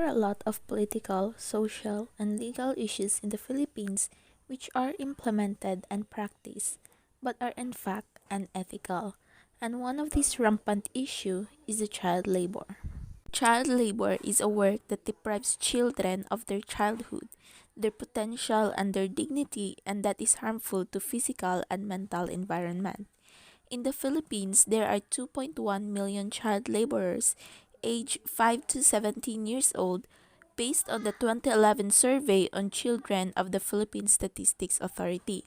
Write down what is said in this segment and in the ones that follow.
are a lot of political, social, and legal issues in the Philippines which are implemented and practiced, but are in fact unethical. And one of these rampant issues is the child labor. Child labor is a work that deprives children of their childhood, their potential, and their dignity, and that is harmful to physical and mental environment. In the Philippines, there are 2.1 million child laborers aged 5 to 17 years old based on the 2011 survey on children of the Philippine Statistics Authority.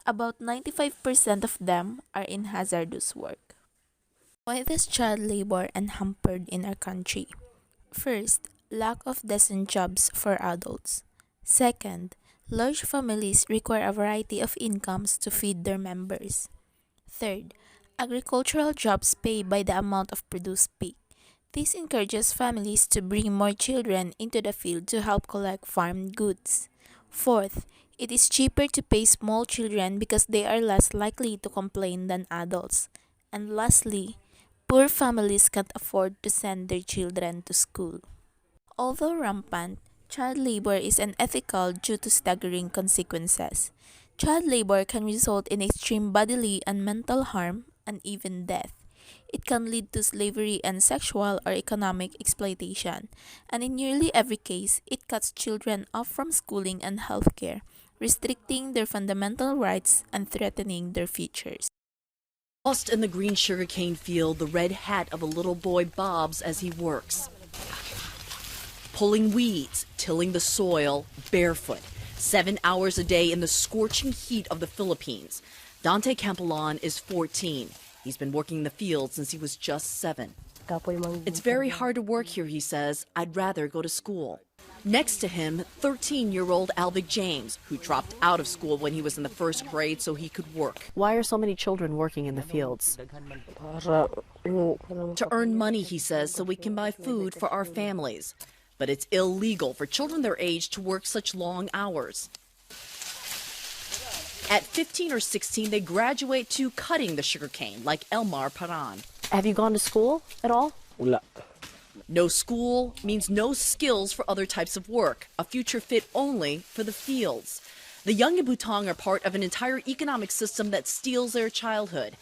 About 95% of them are in hazardous work. Why is child labor unhampered in our country? First, lack of decent jobs for adults. Second, large families require a variety of incomes to feed their members. Third, agricultural jobs pay by the amount of produced pig. This encourages families to bring more children into the field to help collect farm goods. Fourth, it is cheaper to pay small children because they are less likely to complain than adults. And lastly, poor families can't afford to send their children to school. Although rampant, child labor is unethical due to staggering consequences. Child labor can result in extreme bodily and mental harm and even death. It can lead to slavery and sexual or economic exploitation, and in nearly every case, it cuts children off from schooling and healthcare, restricting their fundamental rights and threatening their futures. Lost in the green sugarcane field, the red hat of a little boy bobs as he works. Pulling weeds, tilling the soil, barefoot, 7 hours a day in the scorching heat of the Philippines. Dante Campolan is 14. He's been working in the field since he was just 7. It's very hard to work here, he says. I'd rather go to school. Next to him, 13-year-old Alvik James, who dropped out of school when he was in the first grade so he could work. Why are so many children working in the fields? To earn money, he says, so we can buy food for our families. But it's illegal for children their age to work such long hours. At 15 or 16, they graduate to cutting the sugarcane, like Elmar Paran. Have you gone to school at all? No school means no skills for other types of work, a future fit only for the fields. The young Ibutang are part of an entire economic system that steals their childhood